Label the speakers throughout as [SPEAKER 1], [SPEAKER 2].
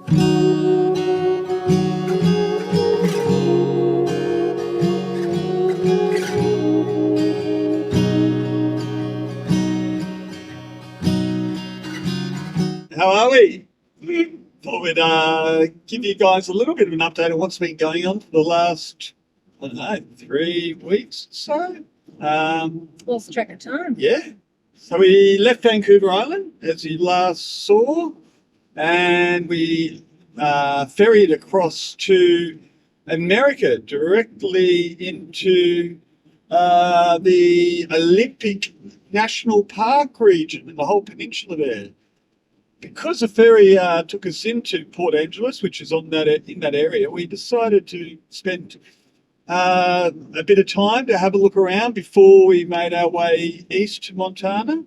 [SPEAKER 1] How are we? Thought we'd give you guys a little bit of an update on what's been going on for the last, I don't know, 3 weeks or so.
[SPEAKER 2] Lost track of time.
[SPEAKER 1] Yeah. So we left Vancouver Island, as you last saw, and we ferried across to America, directly into the Olympic National Park region and the whole peninsula there. Because the ferry took us into Port Angeles, which is in that area, we decided to spend a bit of time to have a look around before we made our way east to Montana.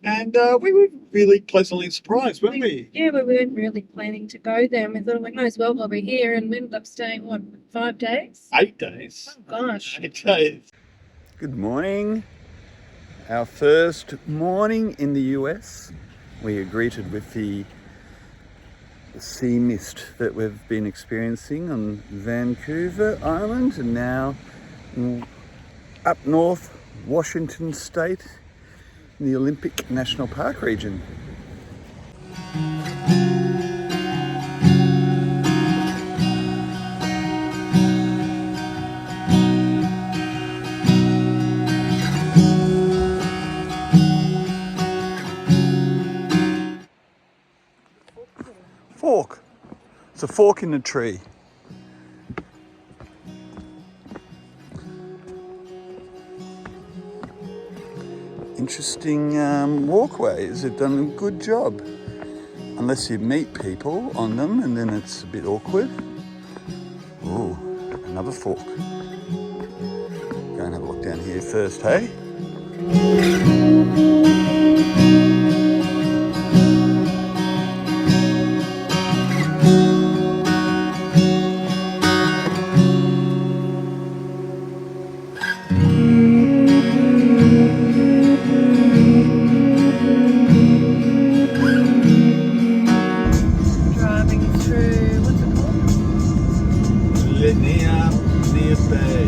[SPEAKER 1] And we were really pleasantly surprised, weren't we?
[SPEAKER 2] Yeah, we weren't really planning to go there, and we thought we might as well while we're here, and we ended up staying, 5 days?
[SPEAKER 1] 8 days.
[SPEAKER 2] Oh, gosh.
[SPEAKER 1] 8 days.
[SPEAKER 3] Good morning. Our first morning in the US. We are greeted with the sea mist that we've been experiencing on Vancouver Island, and now up north, Washington State, in the Olympic National Park region. Fork. It's a fork in the tree. Interesting walkways. They've done a good job. Unless you meet people on them, and then it's a bit awkward. Ooh, another fork. Go and have a look down here first, hey?
[SPEAKER 1] Neah Bay.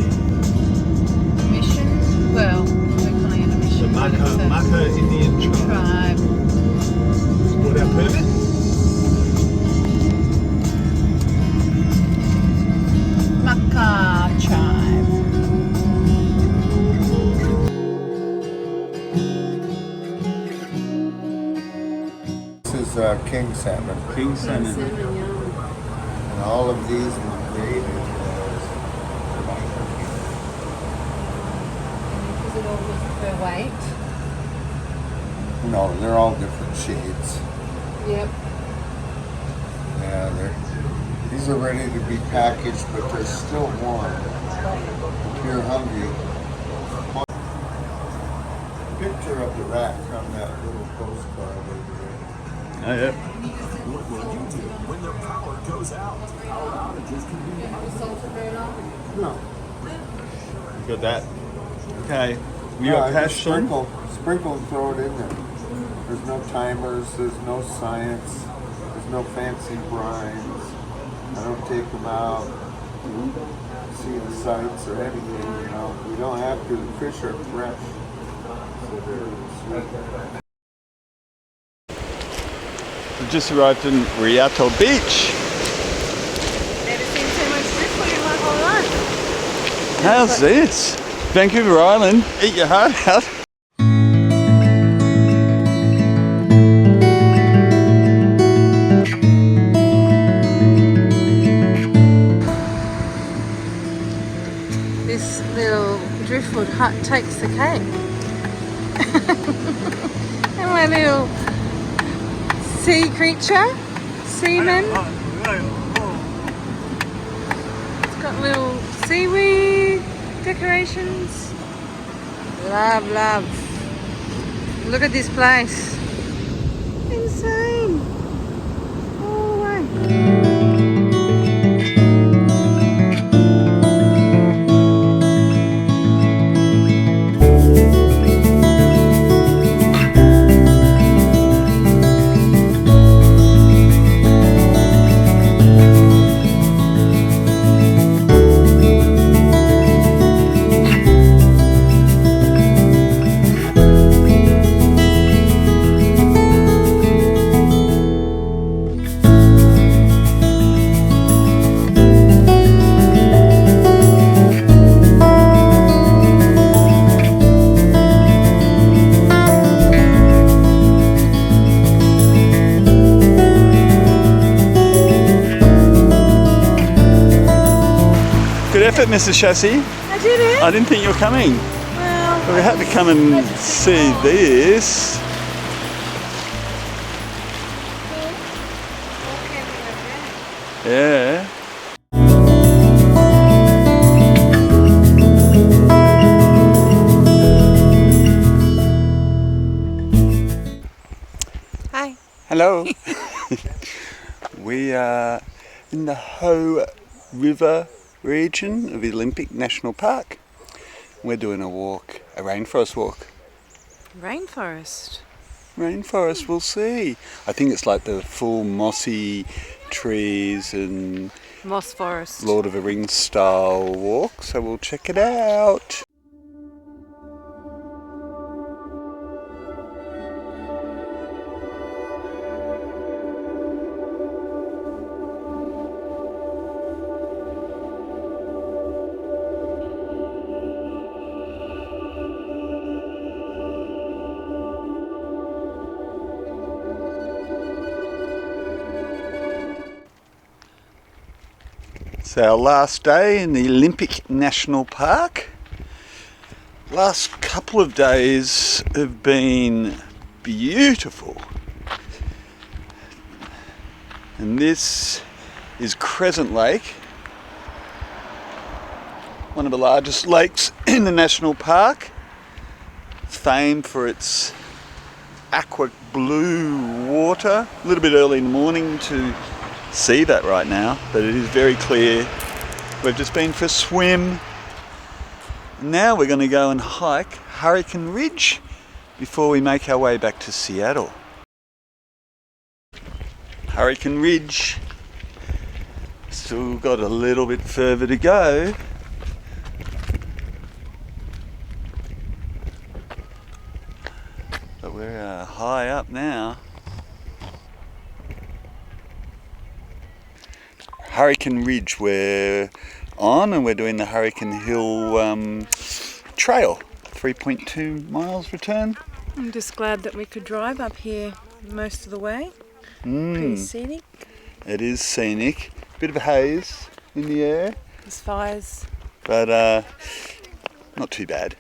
[SPEAKER 2] Mission? Well, we're calling it a mission.
[SPEAKER 1] Makah Indian
[SPEAKER 2] tribe.
[SPEAKER 1] Got our permit?
[SPEAKER 2] Makah tribe.
[SPEAKER 4] This is king salmon.
[SPEAKER 1] King salmon.
[SPEAKER 4] And all of these were created as
[SPEAKER 2] Is it all per weight?
[SPEAKER 4] no, they're all different shades.
[SPEAKER 2] Yep.
[SPEAKER 4] Yeah, these are ready to be packaged, but they're still warm. If you're hungry, picture of the rack on that little postcard over there.
[SPEAKER 3] Oh, yeah.
[SPEAKER 5] What will you do when the power goes out? Power outages can be
[SPEAKER 4] No.
[SPEAKER 3] You got that. Okay. You
[SPEAKER 4] No,
[SPEAKER 3] got
[SPEAKER 4] I
[SPEAKER 3] cash,
[SPEAKER 4] just
[SPEAKER 3] son?
[SPEAKER 4] sprinkle and throw it in there. There's no timers, there's no science, there's no fancy brines. I don't take them out, see the sights or anything, you know. We don't have to, the fish are fresh. So they're sweet.
[SPEAKER 3] We just arrived in Rialto Beach.
[SPEAKER 2] Never seen so much driftwood in my whole life.
[SPEAKER 3] How's this? Vancouver Island, eat your heart out.
[SPEAKER 2] This little driftwood hut takes the cake. And my little sea creature, seaman. It's got little seaweed decorations. Love, love. Look at this place. Insane. All the way.
[SPEAKER 3] effort, Mrs. Chassis.
[SPEAKER 2] I did it.
[SPEAKER 3] I didn't think you were coming.
[SPEAKER 2] Well,
[SPEAKER 3] We had to come and see this. Yeah.
[SPEAKER 2] hi.
[SPEAKER 3] Hello. We are in the Ho River region of the Olympic National Park. We're doing a walk, a rainforest walk.
[SPEAKER 2] Rainforest.
[SPEAKER 3] Rainforest, we'll see. I think it's like the full mossy trees and
[SPEAKER 2] Moss forest.
[SPEAKER 3] Lord of the Rings style walk, so we'll check it out. It's our last day in the Olympic National Park. Last couple of days have been beautiful. And this is Crescent Lake, one of the largest lakes in the national park. It's famed for its aqua blue water. A little bit early in the morning to see that right now, but it is very clear. We've just been for a swim. Now we're going to go and hike Hurricane Ridge before we make our way back to Seattle. Hurricane Ridge, still got a little bit further to go. But we're high up now. Hurricane Ridge we're on, and we're doing the Hurricane Hill trail, 3.2 miles return.
[SPEAKER 2] I'm just glad that we could drive up here most of the way. Pretty scenic.
[SPEAKER 3] It is scenic, bit of a haze in the air,
[SPEAKER 2] There's fires.
[SPEAKER 3] but not too bad.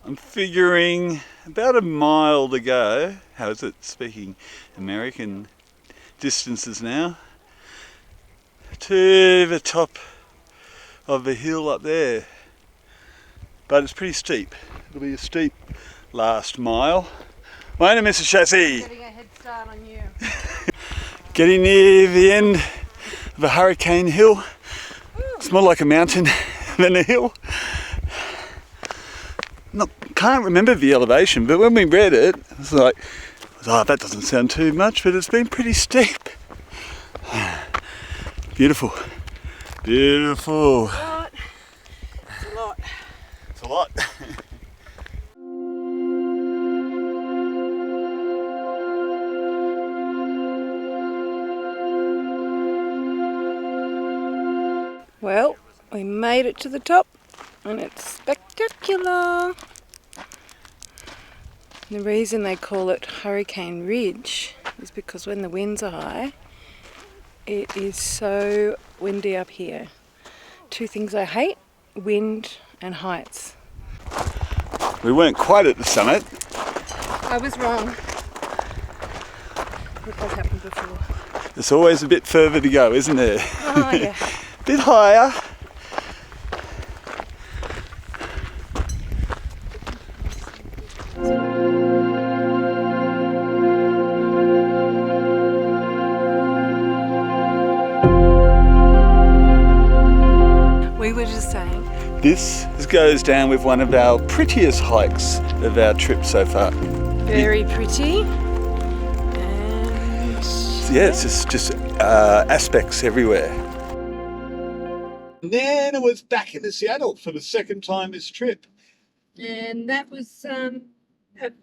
[SPEAKER 3] I'm figuring about a mile to go. How is it speaking American distances now? To the top of the hill up there, but it's pretty steep. It'll be a steep last mile. Won't it, Mrs. Chassis?
[SPEAKER 2] Getting a head start on you.
[SPEAKER 3] Getting near the end of the Hurricane Hill. It's more like a mountain than a hill. Can't remember the elevation, but when we read it, it was like, oh, that doesn't sound too much, but it's been pretty steep. Beautiful. Beautiful.
[SPEAKER 2] It's a lot.
[SPEAKER 3] It's a lot.
[SPEAKER 2] Well, we made it to the top and it's spectacular. The reason they call it Hurricane Ridge is because when the winds are high, it is so windy up here. Two things I hate, wind and heights.
[SPEAKER 3] We weren't quite at the summit.
[SPEAKER 2] I was wrong. It has happened before.
[SPEAKER 3] There's always a bit further to go, isn't there?
[SPEAKER 2] Oh yeah.
[SPEAKER 3] Bit higher.
[SPEAKER 2] We were just saying.
[SPEAKER 3] This goes down with one of our prettiest hikes of our trip so far.
[SPEAKER 2] Very pretty. And
[SPEAKER 3] Yeah, it's just aspects everywhere.
[SPEAKER 1] And then I was back in Seattle for the second time this trip.
[SPEAKER 2] And that was a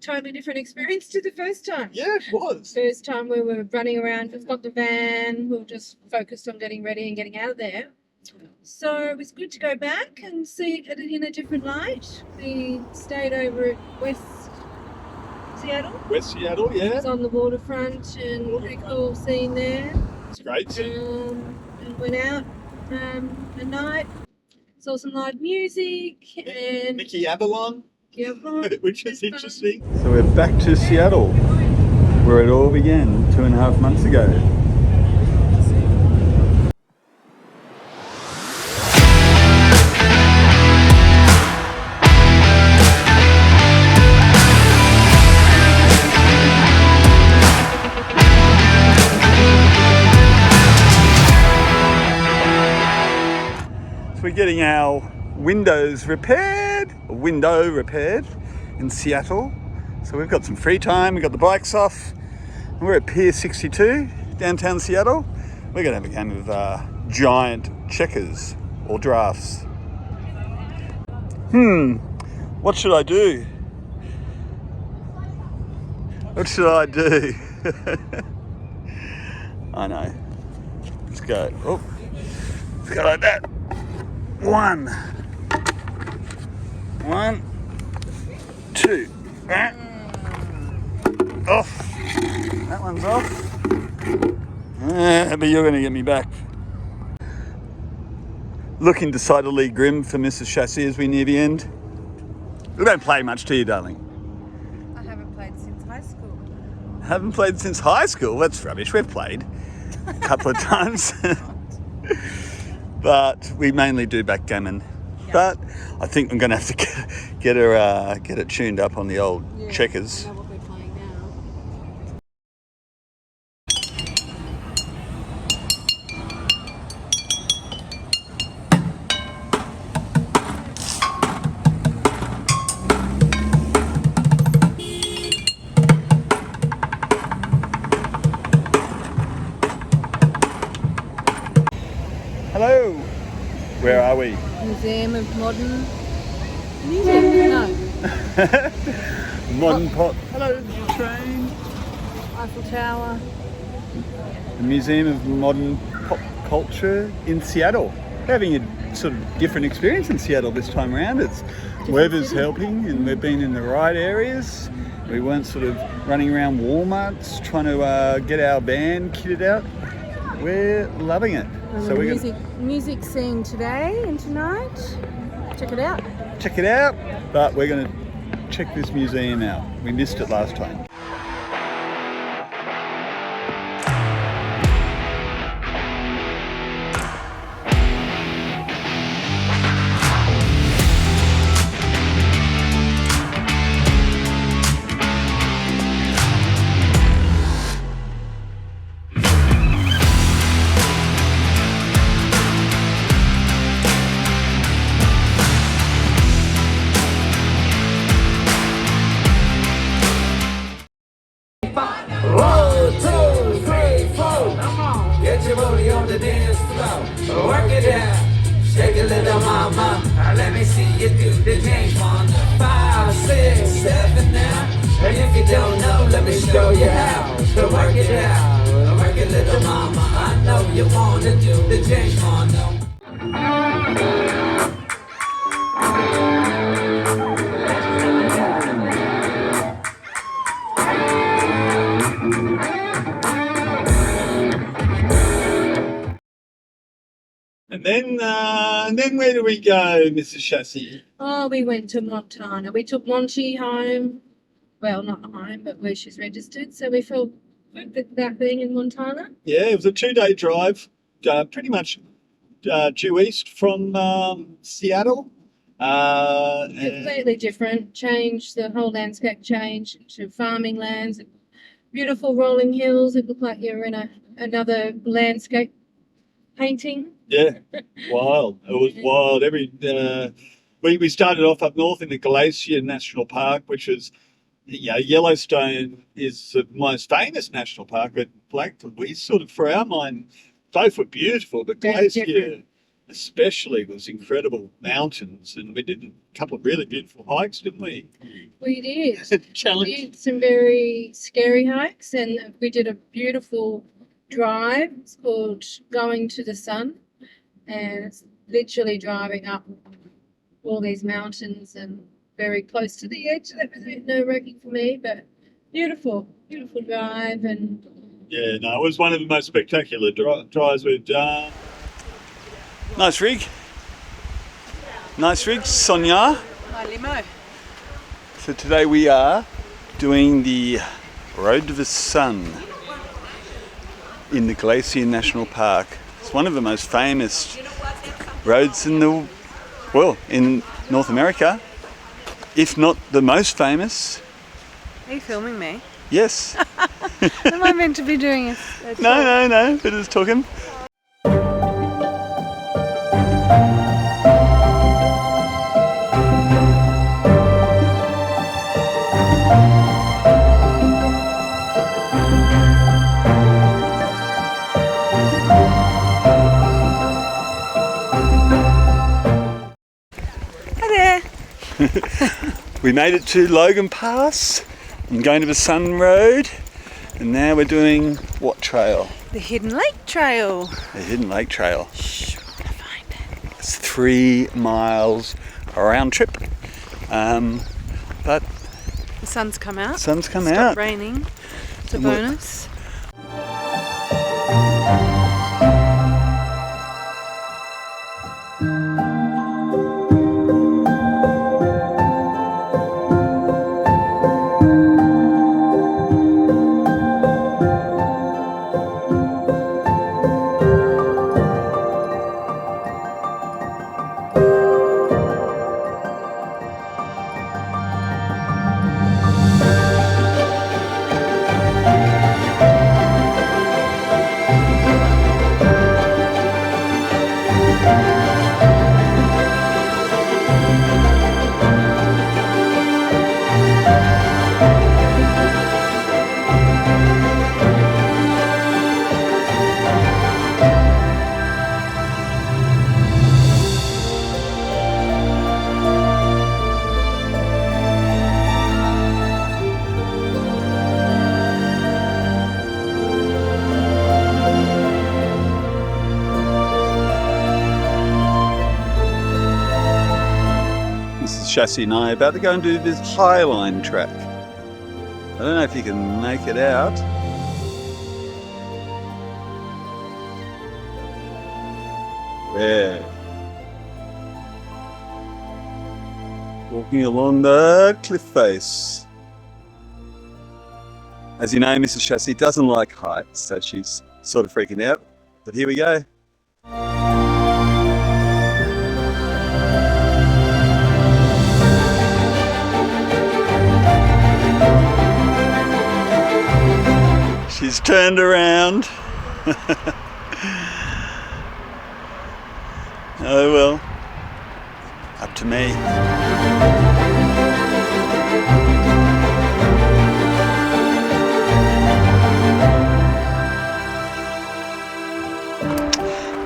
[SPEAKER 2] totally different experience to the first time.
[SPEAKER 1] Yeah, it was.
[SPEAKER 2] First time we were running around, just got the van, we were just focused on getting ready and getting out of there. So it was good to go back and see it in a different light. We stayed over at West Seattle.
[SPEAKER 1] West Seattle, yeah.
[SPEAKER 2] It's on the waterfront and pretty cool scene there.
[SPEAKER 1] It's great.
[SPEAKER 2] And went out a night. Saw some live music and
[SPEAKER 1] Mickey Avalon,
[SPEAKER 2] yeah,
[SPEAKER 1] which is interesting.
[SPEAKER 3] So we're back to Seattle, where it all began 2.5 months ago. So we're getting our window repaired in Seattle. So we've got some free time, we've got the bikes off, and we're at Pier 62, downtown Seattle. We're gonna have a game of giant checkers or drafts. What should I do? What should I do? I know. Let's go. Oh, let's go like that. One, two. Off. That one's off. But you're going to get me back. Looking decidedly grim for Mrs. Chassis as we near the end. We don't play much, do you, darling?
[SPEAKER 2] I haven't played since high school.
[SPEAKER 3] Haven't played since high school? That's rubbish. We've played a couple of times. But we mainly do backgammon. Yeah. But I think I'm going to have to get it tuned up on the old checkers.
[SPEAKER 2] I know what we're playing now.
[SPEAKER 3] Hello. Where are we?
[SPEAKER 2] Museum of Modern Music? No.
[SPEAKER 3] Modern pop. Hello, train.
[SPEAKER 2] Eiffel Tower.
[SPEAKER 3] The Museum of Modern Pop Culture in Seattle. Having a sort of different experience in Seattle this time around. It's weather's helping and we've been in the right areas. We weren't sort of running around Walmarts trying to get our van kitted out. We're loving it.
[SPEAKER 2] So music scene today and tonight. Check it out.
[SPEAKER 3] Check it out. But we're going to check this museum out. We missed it last time.
[SPEAKER 6] Work it out, shake a little mama. Let me see you do the James Bond. 5, 6, 7 now. And if you don't know, let me show you how. So work it out, work it, little mama. I know you wanna do the James Bond.
[SPEAKER 1] And then where do we go, Mrs. Chassis?
[SPEAKER 2] Oh, we went to Montana. We took Monty home. Well, not home, but where she's registered. So we felt good with that being in Montana.
[SPEAKER 1] Yeah, it was a 2-day drive, pretty much due east from Seattle.
[SPEAKER 2] Completely different. Changed, the whole landscape changed to farming lands, beautiful rolling hills. It looked like you're in another landscape painting.
[SPEAKER 1] Yeah, wild. It was wild. We started off up north in the Glacier National Park, which is, Yellowstone is the most famous national park, but we sort of, for our mind, both were beautiful. But Glacier especially was incredible mountains, and we did a couple of really beautiful hikes, didn't we?
[SPEAKER 2] We did.
[SPEAKER 1] Challenge.
[SPEAKER 2] We did some very scary hikes, and we did a beautiful drive. It's called Going to the Sun, and it's literally driving up all these mountains and very close to the edge. That was a bit nerve-wracking for me, but beautiful drive. And
[SPEAKER 1] yeah, no, it was one of the most spectacular drives we've done.
[SPEAKER 3] Nice rig. Nice rig, Sonia.
[SPEAKER 7] My limo.
[SPEAKER 3] So today we are doing the Road to the Sun in the Glacier National Park. It's one of the most famous roads in North America, if not the most famous.
[SPEAKER 7] Are you filming me?
[SPEAKER 3] Yes.
[SPEAKER 7] Am I meant to be doing a talk?
[SPEAKER 3] No, we're just talking.
[SPEAKER 7] Hi there.
[SPEAKER 3] We made it to Logan Pass and going to the Sun Road, and now we're doing what trail?
[SPEAKER 7] The Hidden Lake Trail.
[SPEAKER 3] The Hidden Lake Trail.
[SPEAKER 7] Shh, we're gonna find it.
[SPEAKER 3] It's 3 miles a round trip, but
[SPEAKER 7] The sun's come out.
[SPEAKER 3] the sun's come
[SPEAKER 7] Stopped
[SPEAKER 3] out.
[SPEAKER 7] raining. It's a
[SPEAKER 3] And we're-
[SPEAKER 7] bonus.
[SPEAKER 3] Mrs. Chassis and I are about to go and do this Highline track. I don't know if you can make it out. There. Walking along the cliff face. As you know, Mrs. Chassis doesn't like heights, so she's sort of freaking out. But here we go. She's turned around. Oh well, up to me.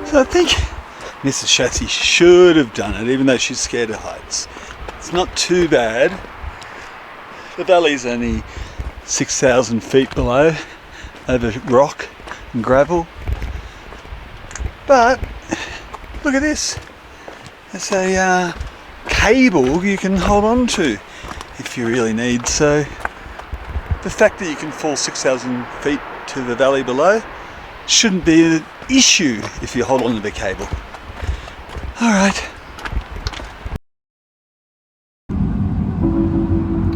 [SPEAKER 3] So I think Mrs. Chassis should have done it, even though she's scared of heights. It's not too bad. The valley's only 6,000 feet below, over rock and gravel. But look at this. There's a cable you can hold on to if you really need. So the fact that you can fall 6,000 feet to the valley below shouldn't be an issue if you hold on to the cable. All right.
[SPEAKER 7] I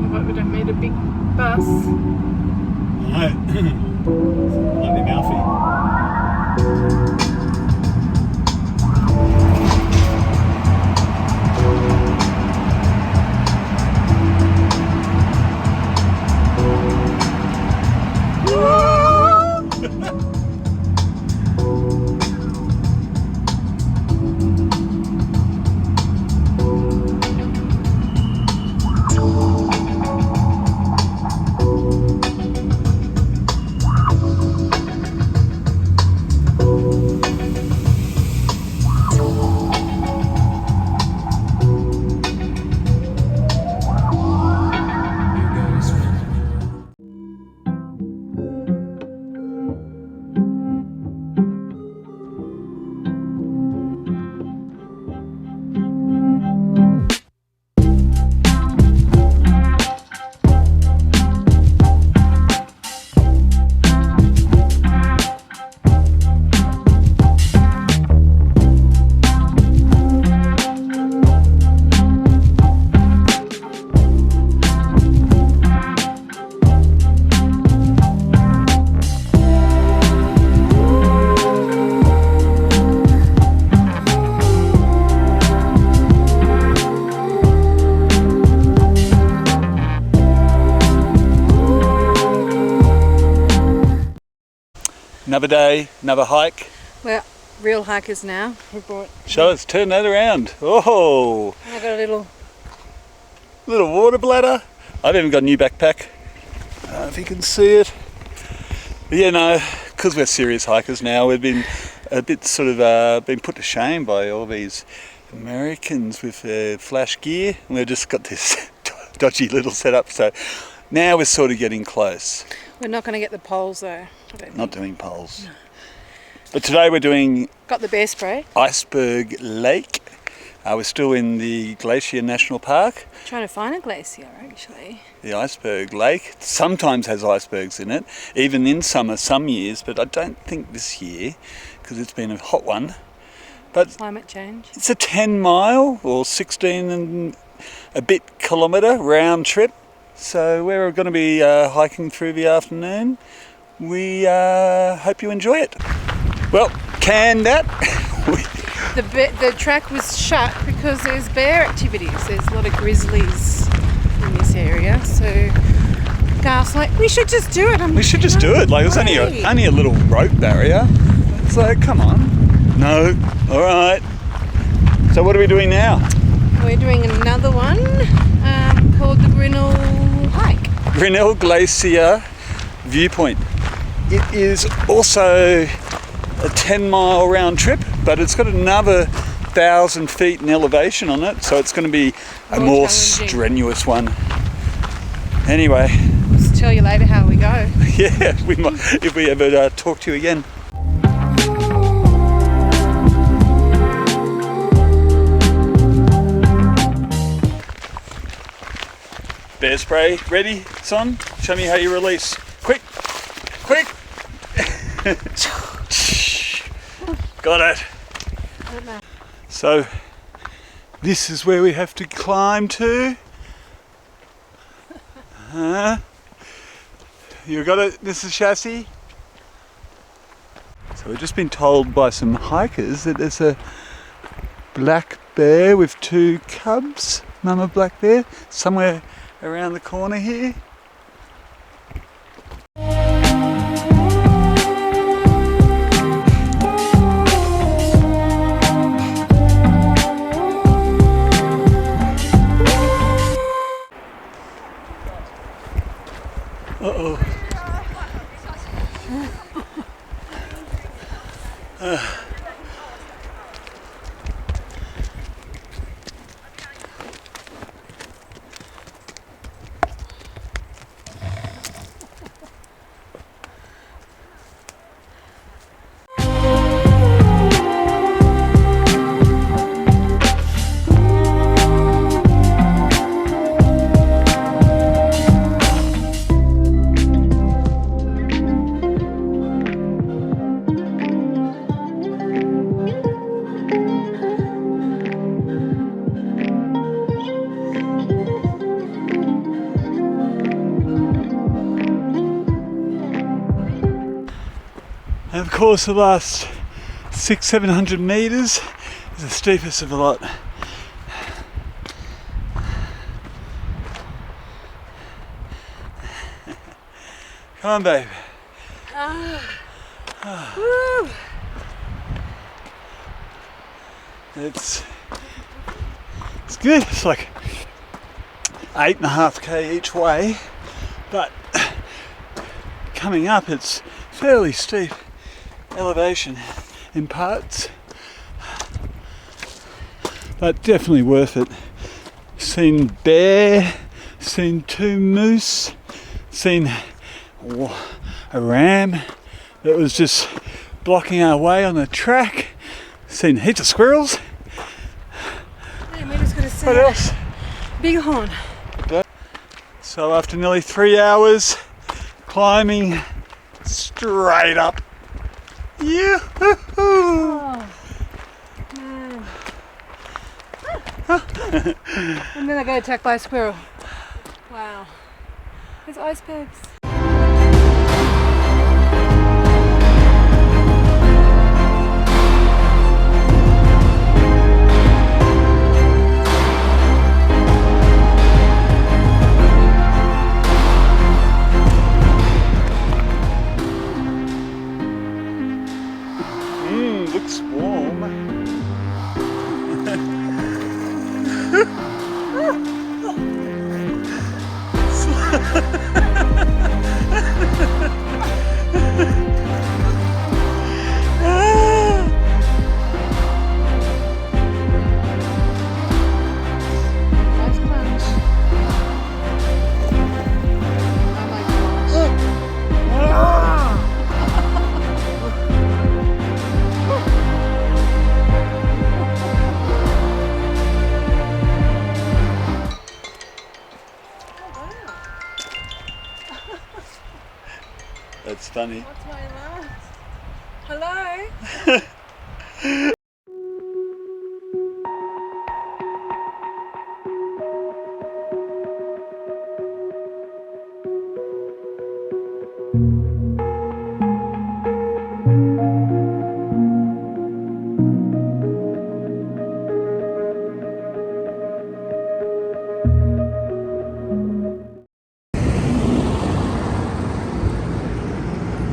[SPEAKER 7] hope we don't meet a big bus.
[SPEAKER 3] No. Might be mouthy. Another day, another hike.
[SPEAKER 7] We're real hikers now. We brought.
[SPEAKER 3] Show us, turn that around. Oh,
[SPEAKER 7] I got a little.
[SPEAKER 3] little water bladder. I've even got a new backpack. If you can see it. But yeah, no, because we're serious hikers now, we've been a bit sort of been put to shame by all these Americans with their flash gear. And we've just got this dodgy little setup. So now we're sort of getting close.
[SPEAKER 7] We're not going to get the poles though. I don't
[SPEAKER 3] Not
[SPEAKER 7] think.
[SPEAKER 3] doing poles. No. But today we're doing
[SPEAKER 7] Got the bear spray.
[SPEAKER 3] Iceberg Lake. We're still in the Glacier National Park.
[SPEAKER 7] Trying to find a glacier actually.
[SPEAKER 3] The Iceberg Lake sometimes has icebergs in it, even in summer some years, but I don't think this year because it's been a hot one. But
[SPEAKER 7] Climate change.
[SPEAKER 3] it's a 10 mile or 16 and a bit kilometre round trip. So we're going to be hiking through the afternoon. We hope you enjoy it. Well, can that?
[SPEAKER 7] The track was shut because there's bear activities. There's a lot of grizzlies in this area. So Garth's like, we should just do it.
[SPEAKER 3] We should just do it. Like, it's only a little rope barrier. It's like, come on. No. All right. So what are we doing now?
[SPEAKER 7] We're doing another one called the Grinnell Hike.
[SPEAKER 3] Grinnell Glacier Viewpoint. It is also a 10-mile round trip, but it's got another 1,000 feet in elevation on it, so it's going to be a more
[SPEAKER 7] challenging.
[SPEAKER 3] strenuous one. Anyway,
[SPEAKER 7] I'll tell you later how we go.
[SPEAKER 3] yeah, we might if we ever talk to you again. Bear spray ready, son? Show me how you release. Quick, quick. Got it. So this is where we have to climb to. You got it? This is chassis. So we've just been told by some hikers that there's a black bear with 2 cubs, mama black bear, somewhere around the corner here. Uh-oh. And of course the last 600-700 metres is the steepest of the lot. Come on, babe.
[SPEAKER 7] Woo!
[SPEAKER 3] It's good. It's like 8.5k each way, but coming up it's fairly steep elevation in parts, but definitely worth it. Seen bear, seen 2 moose, seen a ram that was just blocking our way on the track, seen heaps of squirrels.
[SPEAKER 7] And we just got to see
[SPEAKER 3] What else?
[SPEAKER 7] bighorn.
[SPEAKER 3] So after nearly 3 hours climbing straight up, yoo-hoo!
[SPEAKER 7] Oh, man. And then I got attacked by a squirrel. Wow. There's icebergs.
[SPEAKER 3] That's funny.
[SPEAKER 7] What's my alarm? Hello?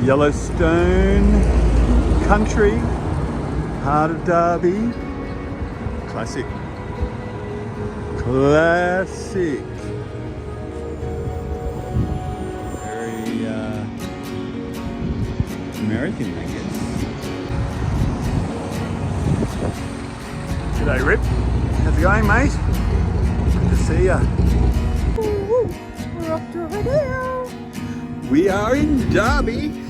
[SPEAKER 3] Yellowstone country, heart of Derby. Classic. Classic. Very American, I guess. G'day, Rip. How's it going, mate? Good to see ya.
[SPEAKER 7] We're off to a rodeo.
[SPEAKER 3] We are in Derby,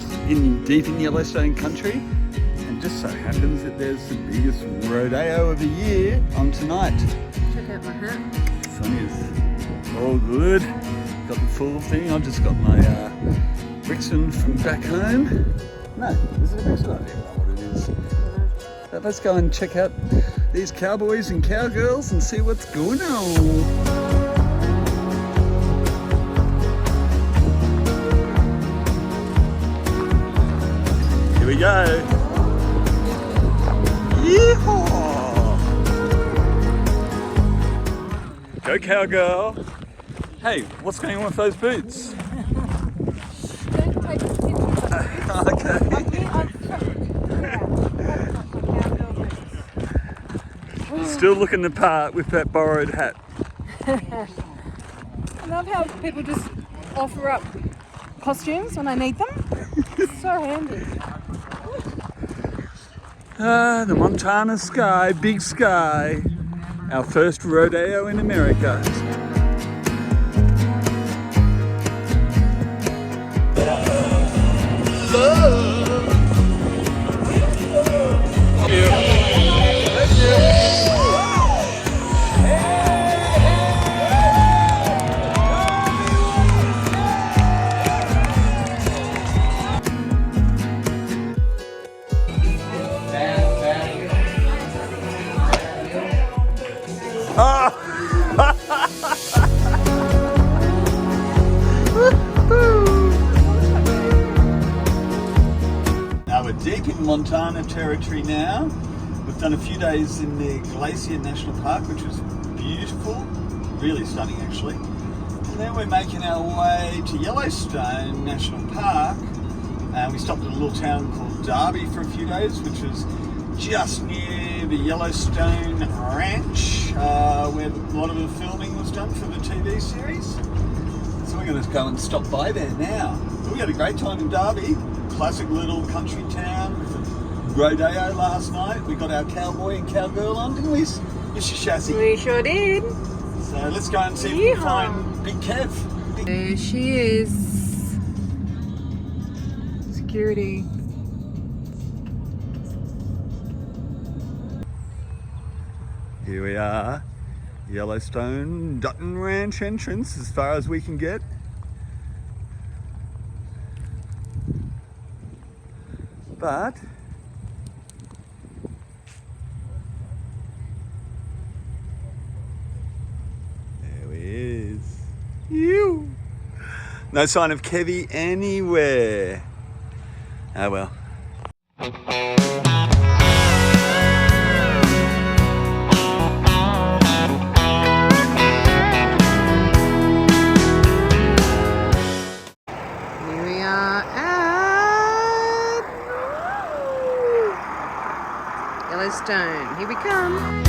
[SPEAKER 3] deep in Yellowstone country, and just so happens that there's the biggest rodeo of the year on tonight.
[SPEAKER 7] Check out my hat.
[SPEAKER 3] Sun is all good. Got the full thing. I've just got my Brixton from back home. No, is it a Brixton? I don't know what it is. But let's go and check out these cowboys and cowgirls and see what's going on. Here we go. Yeehaw! Go cowgirl. Hey, what's going on with those boots?
[SPEAKER 7] Don't take pictures.
[SPEAKER 3] Okay. Still looking the part with that borrowed hat.
[SPEAKER 7] I love how people just offer up costumes when I need them. It's so handy.
[SPEAKER 3] The Montana sky, big sky. Our first rodeo in America. Now we're deep in Montana territory now. We've done a few days in the Glacier National Park, which was beautiful, really stunning actually. And then we're making our way to Yellowstone National Park. We stopped at a little town called Derby for a few days, which was just near the Yellowstone Ranch, where a lot of the filming was done for the TV series. So we're going to go and stop by there now. But we had a great time in Derby, classic little country town with a rodeo last night. We got our cowboy and cowgirl on, didn't we, Mr. Chassis?
[SPEAKER 7] We sure did.
[SPEAKER 3] So let's go and see if we can find Big Kev.
[SPEAKER 7] There she is. Security.
[SPEAKER 3] Here we are, Yellowstone Dutton Ranch entrance, as far as we can get. But there he is. You. No sign of Kevy anywhere. Oh well.
[SPEAKER 7] Here we are at Yellowstone. Here we come.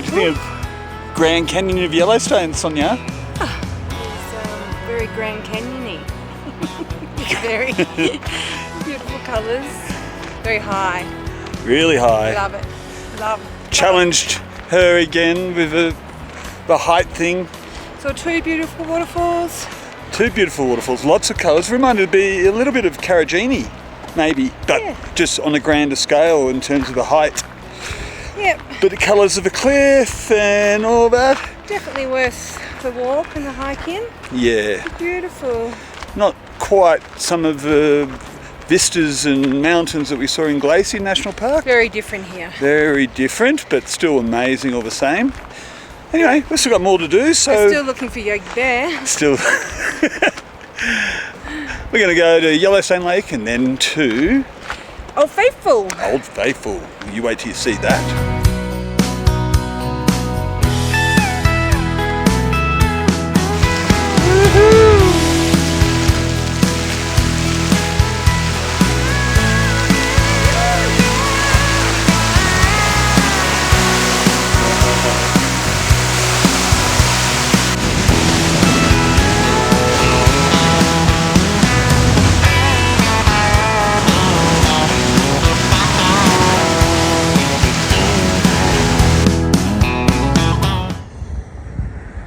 [SPEAKER 3] What do you think of Grand Canyon of Yellowstone, Sonia?
[SPEAKER 7] It's very Grand Canyon-y. It's very beautiful colours. Very high.
[SPEAKER 3] Really high.
[SPEAKER 7] Love it. Love it.
[SPEAKER 3] Challenged her again with the height thing.
[SPEAKER 7] So 2 beautiful waterfalls.
[SPEAKER 3] 2 beautiful waterfalls, lots of colours. Reminded me a little bit of Karajini, maybe, but
[SPEAKER 7] Yeah.
[SPEAKER 3] just on a grander scale in terms of the height.
[SPEAKER 7] Yep,
[SPEAKER 3] But the colours of the cliff and all that.
[SPEAKER 7] definitely worth the walk and the hike in.
[SPEAKER 3] Yeah,
[SPEAKER 7] Beautiful.
[SPEAKER 3] not quite some of the vistas and mountains that we saw in Glacier National Park.
[SPEAKER 7] Very different here.
[SPEAKER 3] Very different, but still amazing all the same. Anyway, we've still got more to do, so...
[SPEAKER 7] We're still looking for Yogi Bear.
[SPEAKER 3] Still. We're going to go to Yellowstone Lake and then to
[SPEAKER 7] Oh, Faithful.
[SPEAKER 3] Old Faithful. You wait till you see that.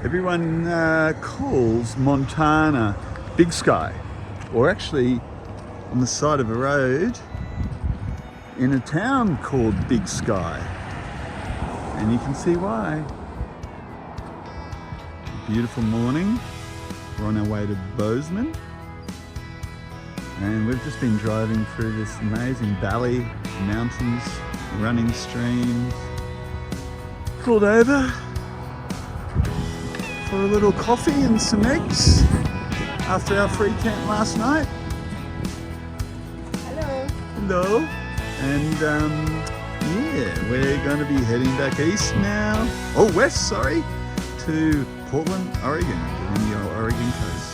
[SPEAKER 3] Everyone calls Montana Big Sky, or actually on the side of a road in a town called Big Sky, and you can see why. Beautiful morning. We're on our way to Bozeman, and we've just been driving through this amazing valley, mountains, running streams. Pulled over for a little coffee and some eggs after our free camp last night.
[SPEAKER 7] Hello.
[SPEAKER 3] Hello. And yeah, we're going to be heading back east now. Oh, west, sorry, to Portland, Oregon, doing the Oregon coast.